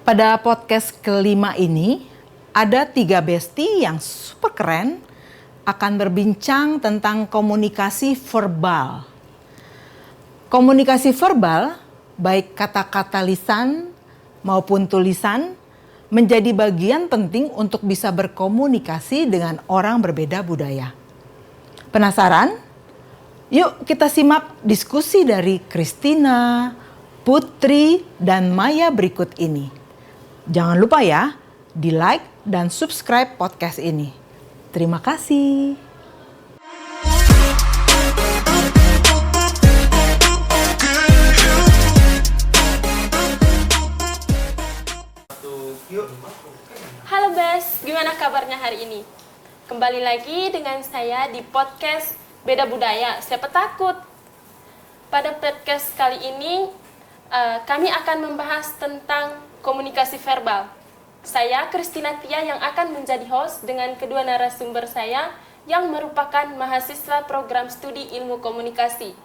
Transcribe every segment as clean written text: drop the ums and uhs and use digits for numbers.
Pada podcast kelima ini, ada 3 bestie yang super keren akan berbincang tentang komunikasi verbal. Komunikasi verbal, baik kata-kata lisan maupun tulisan, menjadi bagian penting untuk bisa berkomunikasi dengan orang berbeda budaya. Penasaran? Yuk kita simak diskusi dari Christina, Putri, dan Maya berikut ini. Jangan lupa ya, di like dan subscribe podcast ini. Terima kasih. Halo Bes, gimana kabarnya hari ini? Kembali lagi dengan saya di podcast Beda Budaya, Siapa Takut. Pada podcast kali ini, kami akan membahas tentang komunikasi verbal. Saya Christina Tia yang akan menjadi host dengan kedua narasumber saya yang merupakan mahasiswa program studi ilmu komunikasi.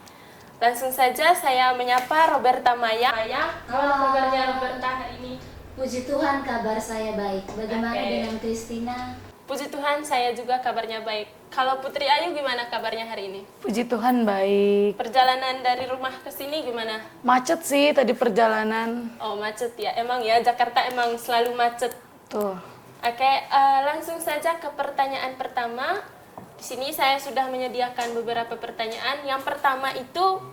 Langsung saja saya menyapa Roberta Maya. Halo kabarnya Roberta hari ini? Puji Tuhan kabar saya baik. Bagaimana dengan Christina? Puji Tuhan saya juga kabarnya baik. Kalau Putri Ayu gimana kabarnya hari ini? Puji Tuhan baik. Perjalanan dari rumah ke sini gimana? Macet sih tadi perjalanan. Oh macet ya, emang ya Jakarta emang selalu macet. Tuh. Oke, langsung saja ke pertanyaan pertama. Di sini saya sudah menyediakan beberapa pertanyaan. Yang pertama itu,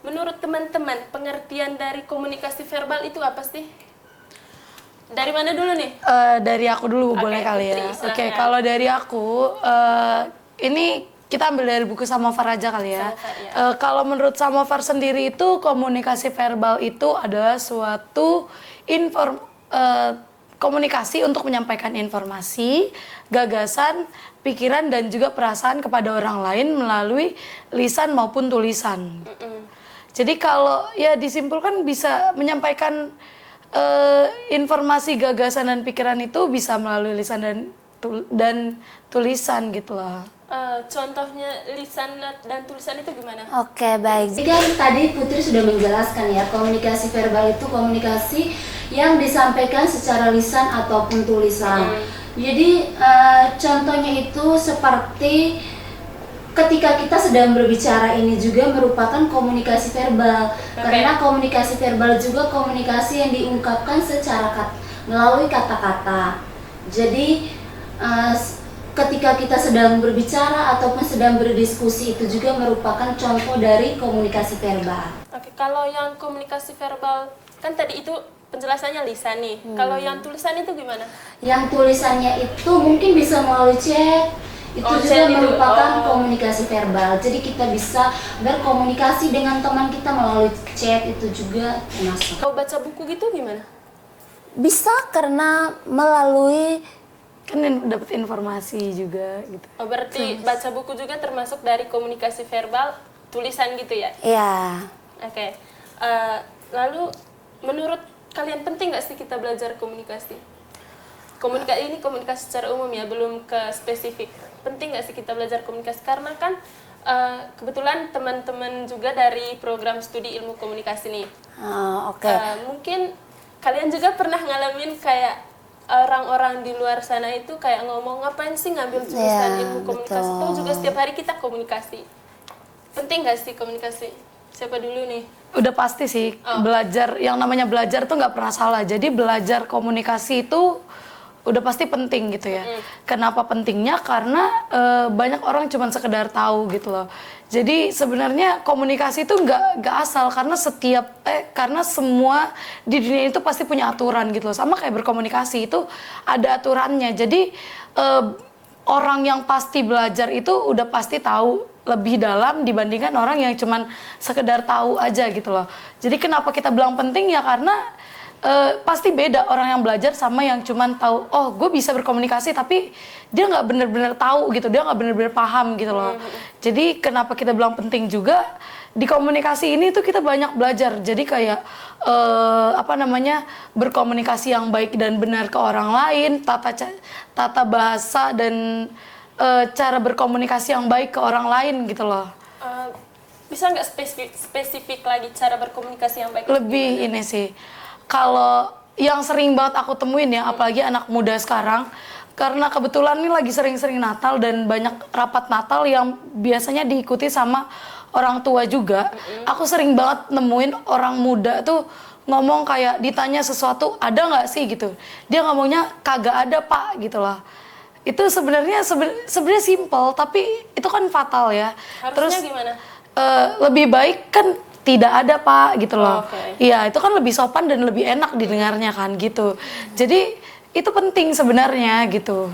menurut teman-teman pengertian dari komunikasi verbal itu apa sih? Dari mana dulu nih? Dari aku dulu boleh kali ya. Oke, kalau dari aku, ini kita ambil dari buku Samovar aja kali ya. Samovar, ya. Kalau menurut Samovar sendiri itu komunikasi verbal itu adalah suatu komunikasi untuk menyampaikan informasi, gagasan, pikiran dan juga perasaan kepada orang lain melalui lisan maupun tulisan. Jadi kalau ya disimpulkan bisa menyampaikan informasi, gagasan dan pikiran itu bisa melalui lisan dan tulisan gitu loh. Contohnya lisan dan tulisan itu gimana? Oke, baik. Jadi kan tadi Putri sudah menjelaskan ya, komunikasi verbal itu komunikasi yang disampaikan secara lisan ataupun tulisan. Jadi contohnya itu seperti ketika kita sedang berbicara ini juga merupakan komunikasi verbal. Karena komunikasi verbal juga komunikasi yang diungkapkan secara melalui kata-kata. Jadi ketika kita sedang berbicara ataupun sedang berdiskusi itu juga merupakan contoh dari komunikasi verbal. Oke, kalau yang komunikasi verbal kan tadi itu penjelasannya lisan nih. Kalau yang tulisan itu gimana? Yang tulisannya itu mungkin bisa melalui chat. Itu juga merupakan komunikasi verbal. Jadi kita bisa berkomunikasi dengan teman kita melalui chat, itu juga termasuk. Kalau baca buku gitu gimana? Bisa karena melalui Kan dapat informasi juga gitu. Oh, berarti baca buku juga termasuk dari komunikasi verbal tulisan gitu ya? Iya. Oke. Lalu menurut kalian penting nggak sih kita belajar komunikasi? Ini komunikasi secara umum ya, belum ke spesifik. Penting nggak sih kita belajar komunikasi? Karena kan kebetulan teman-teman juga dari program studi ilmu komunikasi nih. Oke. Mungkin kalian juga pernah ngalamin kayak orang-orang di luar sana itu kayak ngomong ngapain sih ngambil jurusan ilmu komunikasi? Tahu juga setiap hari kita komunikasi. Penting nggak sih komunikasi? Siapa dulu nih? Udah pasti sih, belajar, yang namanya belajar tuh nggak pernah salah. Jadi belajar komunikasi itu udah pasti penting gitu ya. Kenapa pentingnya? Karena banyak orang cuma sekedar tahu gitu loh. Jadi sebenarnya komunikasi itu nggak asal, karena karena semua di dunia itu pasti punya aturan gitu loh. Sama kayak berkomunikasi itu ada aturannya. Jadi orang yang pasti belajar itu udah pasti tahu lebih dalam dibandingkan orang yang cuman sekedar tahu aja gitu loh. Jadi kenapa kita bilang penting ya, karena pasti beda orang yang belajar sama yang cuman tahu, oh gue bisa berkomunikasi tapi dia nggak bener-bener tahu gitu, dia nggak bener-bener paham gitu loh. Jadi kenapa kita bilang penting juga, di komunikasi ini tuh kita banyak belajar. Jadi kayak berkomunikasi yang baik dan benar ke orang lain, tata bahasa dan cara berkomunikasi yang baik ke orang lain gitu loh. Bisa nggak spesifik lagi cara berkomunikasi yang baik? Lebih ini sih, kalau yang sering banget aku temuin ya, apalagi anak muda sekarang, karena kebetulan ini lagi sering-sering Natal dan banyak rapat Natal yang biasanya diikuti sama orang tua juga. Aku sering banget nemuin orang muda tuh ngomong kayak ditanya sesuatu, ada nggak sih gitu. Dia ngomongnya kagak ada pak gitu lah. Itu sebenarnya simple tapi itu kan fatal ya. Harusnya Terus gimana? lebih baik kan tidak ada pak gitu loh. Oke. Iya itu kan lebih sopan dan lebih enak didengarnya kan gitu. Jadi itu penting sebenarnya gitu.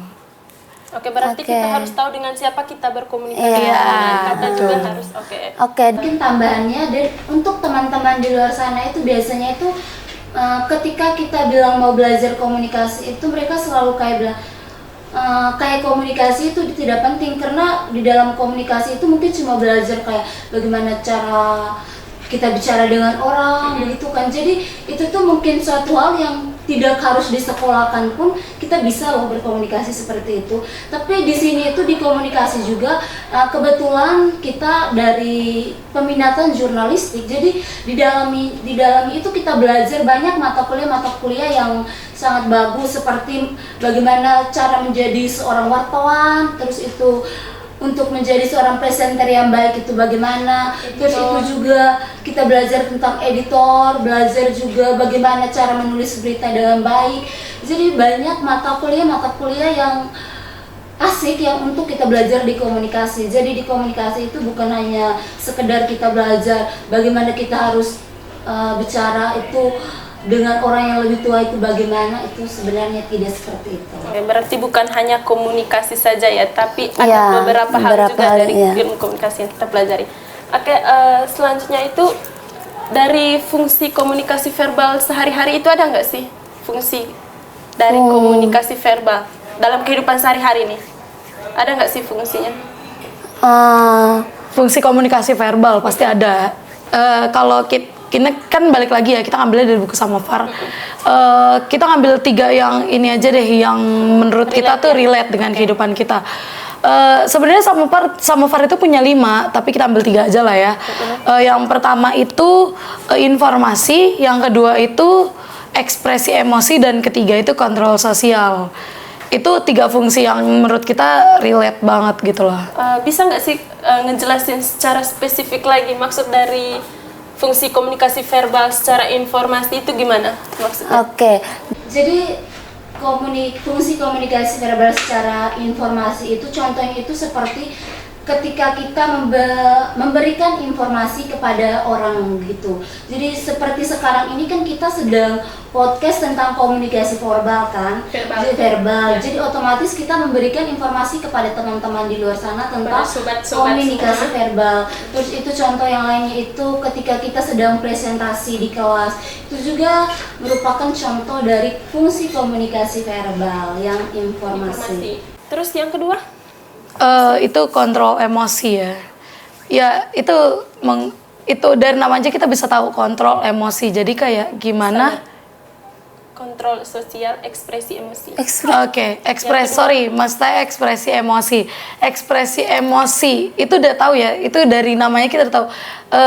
Oke, berarti Oke. kita harus tahu dengan siapa kita berkomunikasi. Iya, Dengan kata juga harus. Oke. Oke, mungkin tambahannya untuk teman-teman di luar sana itu biasanya itu ketika kita bilang mau belajar komunikasi itu mereka selalu kayak bilang kayak komunikasi itu tidak penting karena di dalam komunikasi itu mungkin cuma belajar kayak bagaimana cara kita bicara dengan orang begitu kan. Jadi itu tuh mungkin suatu hal yang tidak harus disekolahkan pun kita bisa loh berkomunikasi seperti itu. Tapi di sini itu di komunikasi juga kebetulan kita dari peminatan jurnalistik. Jadi di dalam itu kita belajar banyak mata kuliah yang sangat bagus seperti bagaimana cara menjadi seorang wartawan, terus itu untuk menjadi seorang presenter yang baik itu bagaimana, terus itu juga kita belajar tentang editor, belajar juga bagaimana cara menulis berita dengan baik. Jadi banyak mata kuliah yang asik yang untuk kita belajar di komunikasi. Jadi di komunikasi itu bukan hanya sekedar kita belajar bagaimana kita harus bicara itu dengan orang yang lebih tua itu bagaimana, itu sebenarnya tidak seperti itu. Oke, berarti bukan hanya komunikasi saja ya, tapi ada Iya, beberapa hal beberapa juga hal, dari iya. ilmu komunikasi yang kita pelajari. Oke, selanjutnya itu dari fungsi komunikasi verbal sehari-hari itu ada nggak sih fungsi dari komunikasi verbal dalam kehidupan sehari-hari nih? Ada nggak sih fungsinya? Fungsi komunikasi verbal pasti ada. Kalau kita kan balik lagi ya, kita ngambilnya dari buku Samovar. Kita ngambil 3 yang ini aja deh, yang menurut kita tuh relate dengan kehidupan kita. Sebenarnya Samovar itu punya 5, tapi kita ambil 3 aja lah ya. Yang pertama itu informasi, yang kedua itu ekspresi emosi, dan ketiga itu kontrol sosial. Itu 3 fungsi yang menurut kita relate banget gitu loh. Bisa nggak sih ngejelasin secara spesifik lagi maksud dari fungsi komunikasi verbal secara informasi itu gimana maksudnya? Oke, jadi fungsi komunikasi verbal secara informasi itu contohnya itu seperti ketika kita memberikan informasi kepada orang gitu. Jadi seperti sekarang ini kan kita sedang podcast tentang komunikasi verbal kan, verbal. Jadi otomatis kita memberikan informasi kepada teman-teman di luar sana tentang komunikasi verbal. Terus itu contoh yang lainnya itu ketika kita sedang presentasi di kelas, itu juga merupakan contoh dari fungsi komunikasi verbal yang informasi. Terus yang kedua? Itu kontrol emosi ya. Ya itu dari nama aja kita bisa tahu kontrol emosi. Jadi kayak gimana? Kontrol sosial, ekspresi emosi. Oke, maksudnya ekspresi emosi. Ekspresi emosi itu udah tahu ya. Itu dari namanya kita udah tahu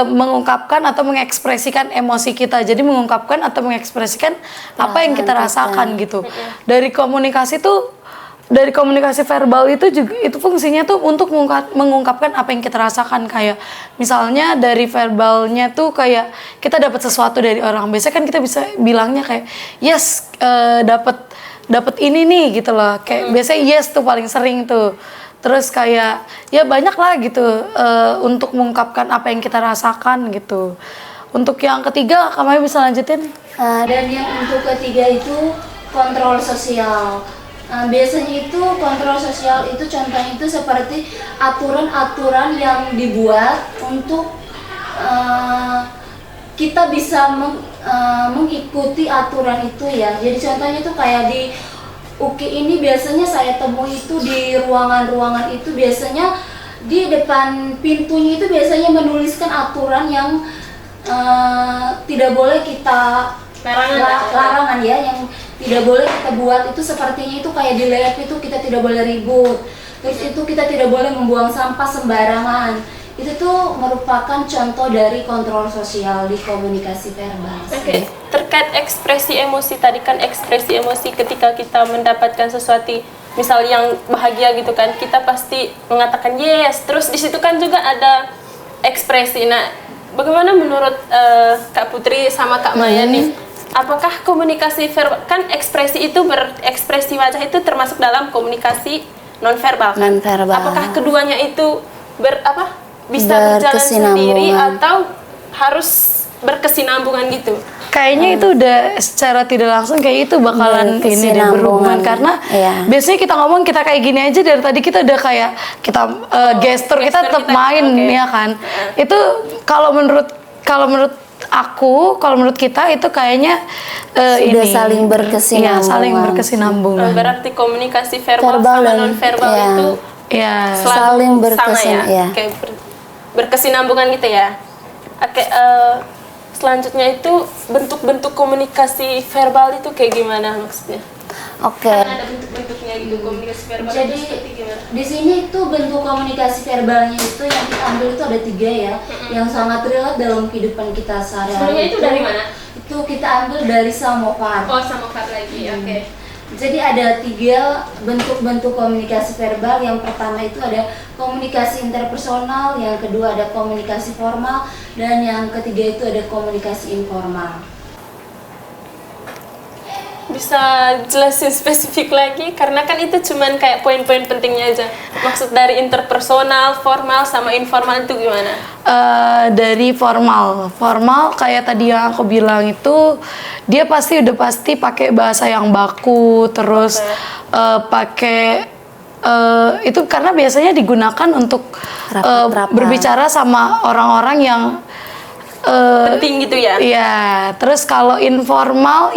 mengungkapkan atau mengekspresikan emosi kita. Jadi mengungkapkan atau mengekspresikan apa yang kita rasakan gitu. Dari komunikasi verbal itu juga itu fungsinya tuh untuk mengungkapkan apa yang kita rasakan. Kayak misalnya dari verbalnya tuh kayak kita dapat sesuatu dari orang, biasanya kan kita bisa bilangnya kayak yes, dapat ini nih gitu loh, kayak biasanya yes tuh paling sering tuh. Terus kayak ya banyak lah gitu untuk mengungkapkan apa yang kita rasakan gitu. Untuk yang ketiga kamu bisa lanjutin. Dan yang untuk ketiga itu kontrol sosial. Biasanya itu kontrol sosial itu contohnya itu seperti aturan-aturan yang dibuat untuk kita bisa mengikuti aturan itu ya. Jadi contohnya itu kayak di UKI ini biasanya saya temui itu di ruangan-ruangan itu biasanya di depan pintunya itu biasanya menuliskan aturan yang tidak boleh kita larangan ya, yang tidak boleh kita buat itu sepertinya itu kayak di lab itu kita tidak boleh ribut, terus itu kita tidak boleh membuang sampah sembarangan, itu tuh merupakan contoh dari kontrol sosial di komunikasi verbal. Oke, terkait ekspresi emosi tadi kan ekspresi emosi ketika kita mendapatkan sesuatu misal yang bahagia gitu kan, kita pasti mengatakan yes. Terus di situ kan juga ada ekspresi. Nah, bagaimana menurut Kak Putri sama Kak Maya nih? Apakah komunikasi verbal kan ekspresi itu berekspresi wajah itu termasuk dalam komunikasi nonverbal? Nonverbal. Apakah keduanya itu bisa berjalan sendiri atau harus berkesinambungan gitu? Kayaknya itu udah secara tidak langsung kayak itu bakalan ini deh berhubungan karena biasanya kita ngomong kita kayak gini aja dari tadi kita udah kayak kita gestur kita tetap main ya kan. Itu kalau menurut aku, kalau menurut kita itu kayaknya sudah saling berkesinambungan. Iya, saling berkesinambungan. Berarti komunikasi verbal sama non verbal itu saling sama ya. Kayak berkesinambungan gitu ya. Oke, selanjutnya itu bentuk-bentuk komunikasi verbal itu kayak gimana maksudnya? Oke. Ada bentuk-bentuknya gitu komunikasi verbal. Jadi di sini tuh bentuk komunikasi verbalnya itu yang kita ambil itu ada 3 ya, yang sangat relate dalam kehidupan kita sehari-hari. Sebenarnya itu dari mana? Itu kita ambil dari Samovar. Oh, Samovar lagi. Oke. Jadi ada 3 bentuk-bentuk komunikasi verbal. Yang pertama itu ada komunikasi interpersonal, yang kedua ada komunikasi formal, dan yang ketiga itu ada komunikasi informal. Bisa jelasin spesifik lagi karena kan itu cuman kayak poin-poin pentingnya aja. Maksud dari interpersonal, formal sama informal itu gimana? Dari formal kayak tadi yang aku bilang itu dia pasti pakai bahasa yang baku terus pakai itu karena biasanya digunakan untuk berbicara sama orang-orang yang penting gitu ya? Iya, terus kalau informal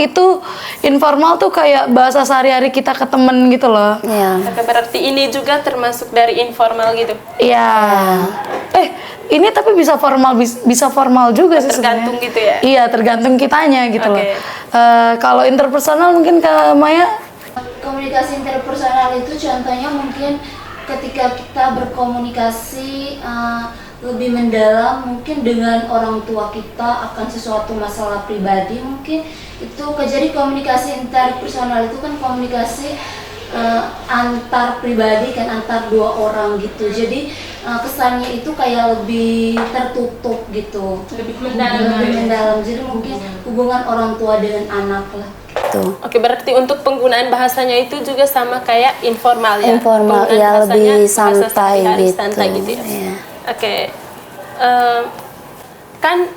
tuh kayak bahasa sehari-hari kita ke temen gitu loh. Iya. Berarti ini juga termasuk dari informal gitu? Iya. Ini tapi bisa formal juga sih tergantung sebenarnya. Gitu ya? Iya, tergantung kitanya gitu loh. Kalau interpersonal mungkin ke Maya? Komunikasi interpersonal itu contohnya mungkin ketika kita berkomunikasi lebih mendalam mungkin dengan orang tua kita akan sesuatu masalah pribadi, mungkin itu jadi komunikasi interpersonal itu kan komunikasi antar pribadi kan, antar 2 orang gitu. Jadi kesannya itu kayak lebih tertutup gitu, lebih mendalam. Jadi mungkin hubungan orang tua dengan anak lah. Oke, berarti untuk penggunaan bahasanya itu juga sama kayak informal ya? Informal, ya lebih santai gitu. Ya? Yeah. Oke, kan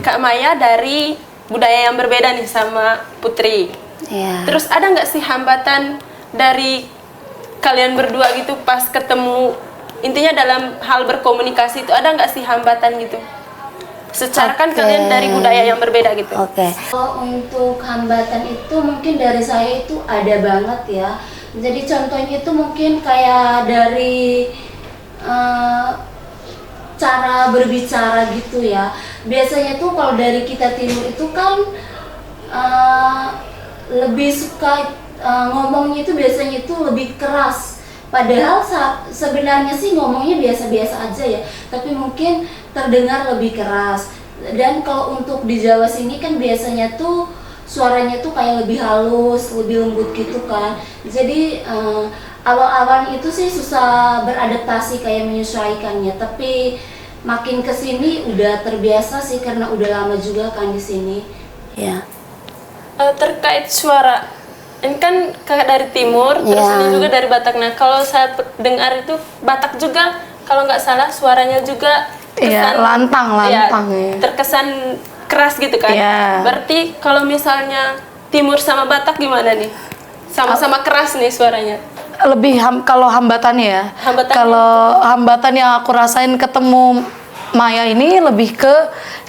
Kak Maya dari budaya yang berbeda nih sama Putri. Yeah. Terus ada nggak sih hambatan dari kalian berdua gitu pas ketemu? Intinya dalam hal berkomunikasi itu ada nggak sih hambatan gitu? Secara kan kalian dari budaya yang berbeda gitu. Kalau untuk hambatan itu mungkin dari saya itu ada banget ya. Jadi contohnya itu mungkin kayak dari cara berbicara gitu ya. Biasanya tuh kalau dari kita timur itu kan lebih suka ngomongnya itu biasanya itu lebih keras. Padahal sebenarnya sih ngomongnya biasa-biasa aja ya, tapi mungkin terdengar lebih keras. Dan kalau untuk di Jawa sini kan biasanya tuh suaranya tuh kayak lebih halus, lebih lembut gitu kan. Jadi awal-awal itu sih susah beradaptasi kayak menyesuaikannya, tapi makin kesini udah terbiasa sih karena udah lama juga kan di sini. Ya. Terkait suara, ini kan kakak dari timur, terus ini juga dari Batak. Nah, kalau saya dengar itu Batak juga, kalau nggak salah suaranya juga terkesan, lantang ya. Terkesan keras gitu kan. Berarti kalau misalnya timur sama Batak gimana nih? Sama-sama keras nih suaranya. Lebih kalau hambatannya ya. Kalau hambatan yang aku rasain ketemu Maya ini lebih ke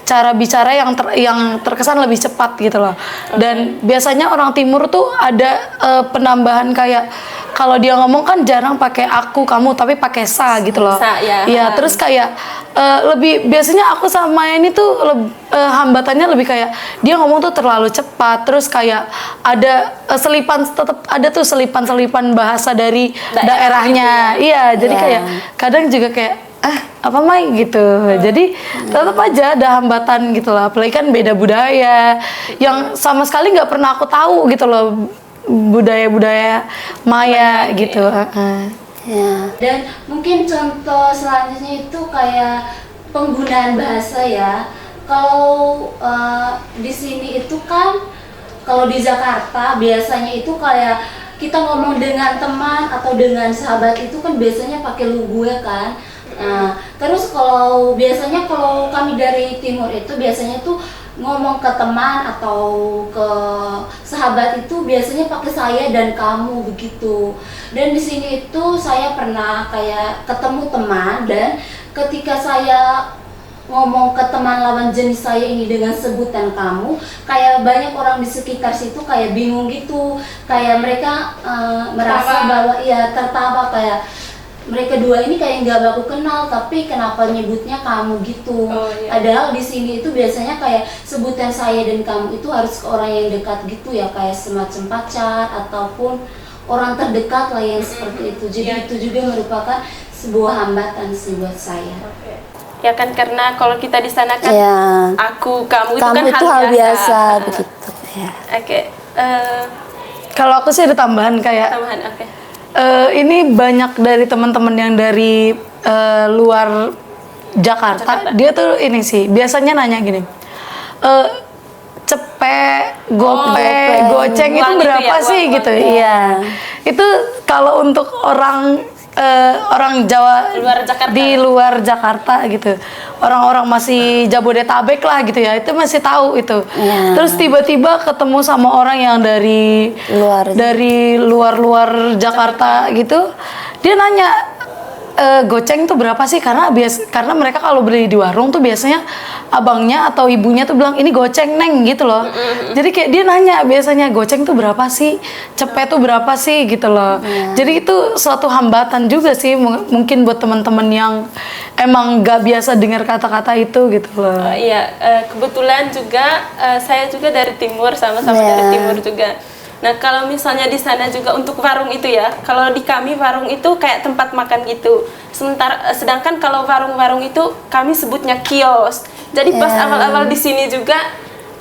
cara bicara yang terkesan lebih cepat gitu loh. Dan biasanya orang timur tuh ada penambahan kayak kalau dia ngomong kan jarang pakai aku, kamu, tapi pakai sa gitu loh. Iya, terus kayak lebih biasanya aku sama Maya ini tuh hambatannya lebih kayak dia ngomong tuh terlalu cepat, terus kayak ada tetap ada tuh selipan-selipan bahasa dari daerahnya. Iya, jadi kayak kadang juga kayak apa Mai gitu. Jadi tetap aja ada hambatan gitu loh. Apalagi kan beda budaya yang sama sekali nggak pernah aku tahu gitu loh, budaya-budaya Maya gitu. Ya. Dan mungkin contoh selanjutnya itu kayak penggunaan bahasa ya. Kalau di sini itu kan, kalau di Jakarta biasanya itu kayak kita ngomong dengan teman atau dengan sahabat itu kan biasanya pakai lu gue kan. Nah, terus biasanya kalau kami dari timur itu biasanya tuh ngomong ke teman atau ke sahabat itu biasanya pakai saya dan kamu begitu. Dan di sini itu saya pernah kayak ketemu teman, dan ketika saya ngomong ke teman lawan jenis saya ini dengan sebutan kamu, kayak banyak orang di sekitar situ kayak bingung gitu, kayak mereka merasa bahwa ya tertawa, kayak mereka dua ini kayak nggak baku kenal tapi kenapa nyebutnya kamu gitu. Padahal di sini itu biasanya kayak sebutan saya dan kamu itu harus ke orang yang dekat gitu ya, kayak semacam pacar ataupun orang terdekat lah yang seperti itu. Jadi itu juga merupakan sebuah hambatan sih buat saya. Ya kan, karena kalau kita di sana kan aku, kamu itu kan itu hal biasa begitu ya. Kalau aku sih ada tambahan kayak ini banyak dari teman-teman yang dari luar Jakarta, dia tuh ini sih biasanya nanya gini, cepet, goceng itu berapa sih gitu. Iya, itu kalau untuk orang Jawa di luar Jakarta gitu, orang-orang masih Jabodetabek lah gitu ya, itu masih tahu itu. Terus tiba-tiba ketemu sama orang yang dari luar Jakarta gitu, dia nanya, goceng itu berapa sih? Karena mereka kalau beli di warung tuh biasanya abangnya atau ibunya tuh bilang ini goceng neng gitu loh. Jadi kayak dia nanya biasanya goceng tuh berapa sih, cepet tuh berapa sih gitu loh. Jadi itu suatu hambatan juga sih mungkin buat teman-teman yang emang gak biasa dengar kata-kata itu gitu loh. Iya, kebetulan juga saya juga dari timur, sama-sama dari timur juga. Nah, kalau misalnya di sana juga untuk warung itu ya, kalau di kami warung itu kayak tempat makan gitu. Sedangkan kalau warung-warung itu kami sebutnya kios. Jadi pas awal-awal di sini juga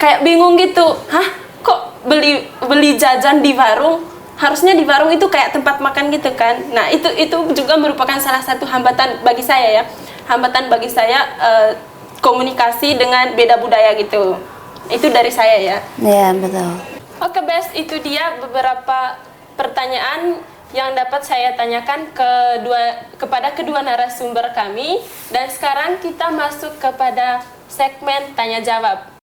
kayak bingung gitu. Hah, kok beli jajan di warung? Harusnya di warung itu kayak tempat makan gitu kan. Nah, itu juga merupakan salah satu hambatan bagi saya ya. Hambatan bagi saya komunikasi dengan beda budaya gitu. Itu dari saya ya. Iya, betul. Oke, Bes, itu dia beberapa pertanyaan yang dapat saya tanyakan kepada kedua narasumber kami. Dan sekarang kita masuk kepada segmen tanya jawab.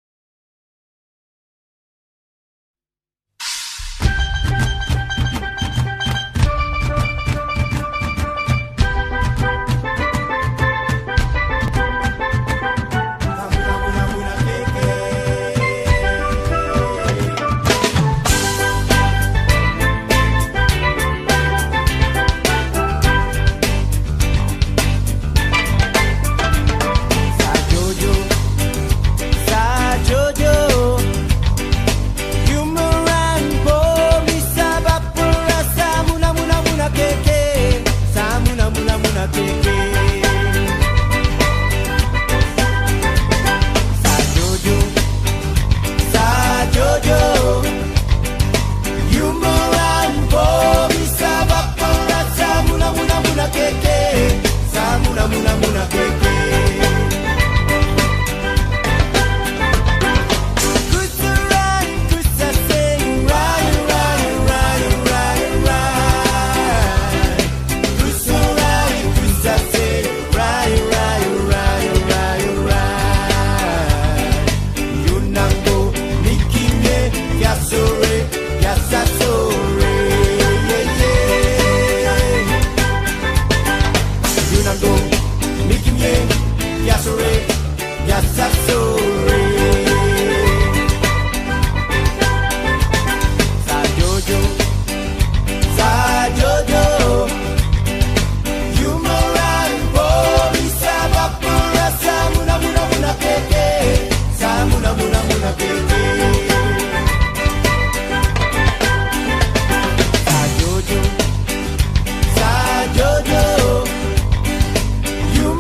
You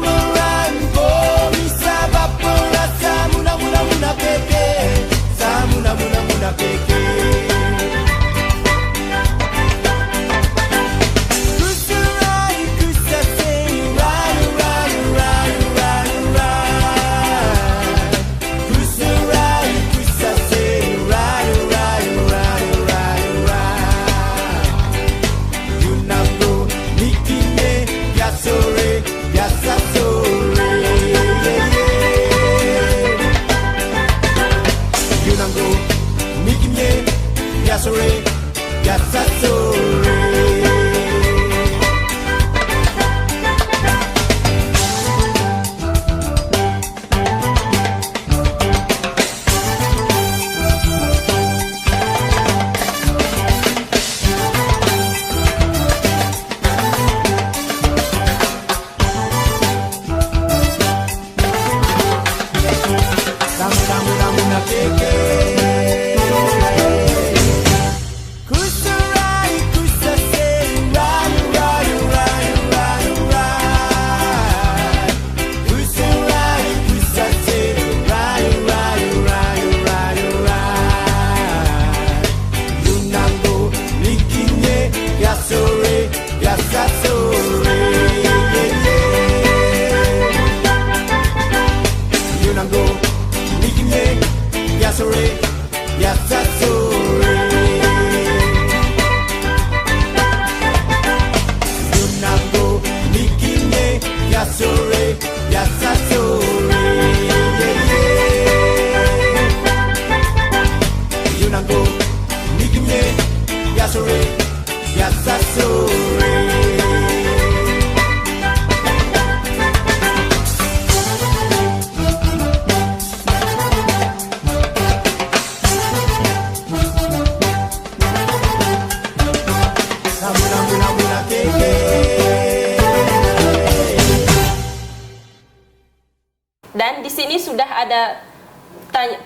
Dan di sini sudah ada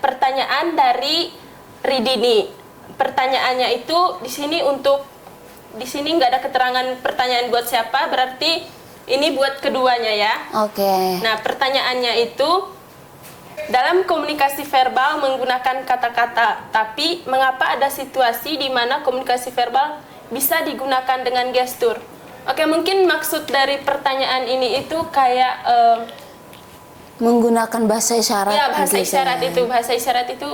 pertanyaan dari Ridini. Pertanyaannya itu di sini nggak ada keterangan pertanyaan buat siapa, berarti ini buat keduanya ya. Oke. Nah, pertanyaannya itu, dalam komunikasi verbal menggunakan kata-kata, tapi mengapa ada situasi di mana komunikasi verbal bisa digunakan dengan gestur? Oke, mungkin maksud dari pertanyaan ini itu kayak Menggunakan bahasa isyarat. ya, bahasa gitu isyarat ya. itu. Bahasa isyarat itu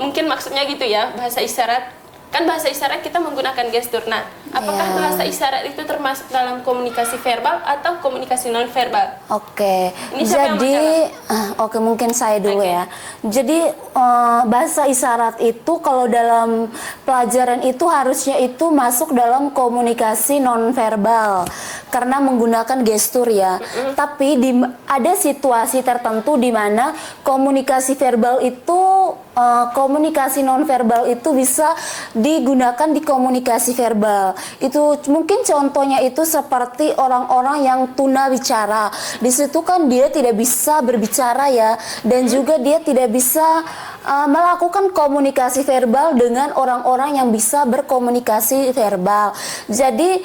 mungkin maksudnya gitu ya, bahasa isyarat. Kan bahasa isyarat kita menggunakan gestur. Nah, apakah Ya. bahasa isyarat itu termasuk dalam komunikasi verbal atau komunikasi non verbal? Oke, Ini siapa yang jadi oke mungkin saya dulu Oke. ya. Jadi bahasa isyarat itu kalau dalam pelajaran itu harusnya itu masuk dalam komunikasi nonverbal karena menggunakan gestur ya. Tapi ada situasi tertentu di mana komunikasi verbal itu komunikasi nonverbal itu bisa digunakan di komunikasi verbal. Itu mungkin contohnya itu seperti orang-orang yang tunawicara. Di situ kan dia tidak bisa berbicara ya, dan juga dia tidak bisa melakukan komunikasi verbal dengan orang-orang yang bisa berkomunikasi verbal. Jadi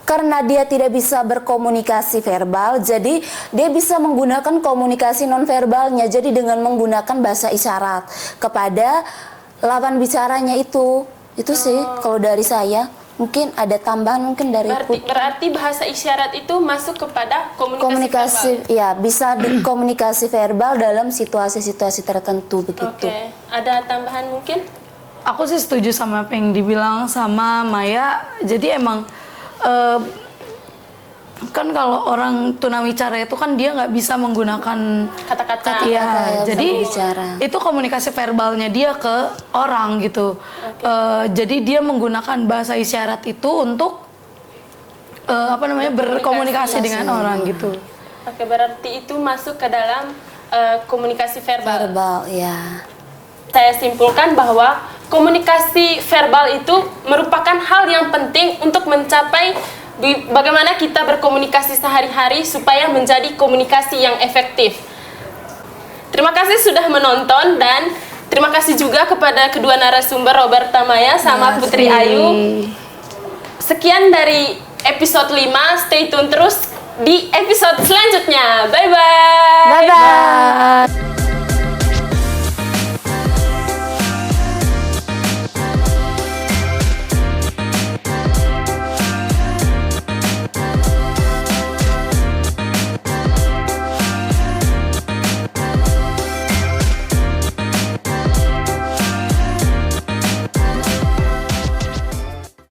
karena dia tidak bisa berkomunikasi verbal, jadi dia bisa menggunakan komunikasi nonverbalnya. Jadi dengan menggunakan bahasa isyarat kepada lawan bicaranya itu sih kalau dari saya. Mungkin ada tambahan mungkin dari Berarti bahasa isyarat itu masuk kepada komunikasi verbal. ya bisa komunikasi verbal dalam situasi-situasi tertentu begitu. Oke, ada tambahan mungkin? Aku sih setuju sama apa yang dibilang sama Maya. Jadi emang kan kalau orang tunawicara itu kan dia nggak bisa menggunakan Kata-kata. Iya, yang jadi bisa berbicara. itu komunikasi verbalnya dia ke orang gitu. Jadi dia menggunakan bahasa isyarat itu untuk berkomunikasi dengan orang gitu. Oke, berarti itu masuk ke dalam komunikasi verbal. Verbal ya. Saya simpulkan bahwa komunikasi verbal itu merupakan hal yang penting untuk mencapai bagaimana kita berkomunikasi sehari-hari supaya menjadi komunikasi yang efektif. Terima kasih sudah menonton dan terima kasih juga kepada kedua narasumber Roberta Maya sama Putri Ayu. Sekian dari episode 5, stay tune terus di episode selanjutnya. Bye-bye! Bye-bye!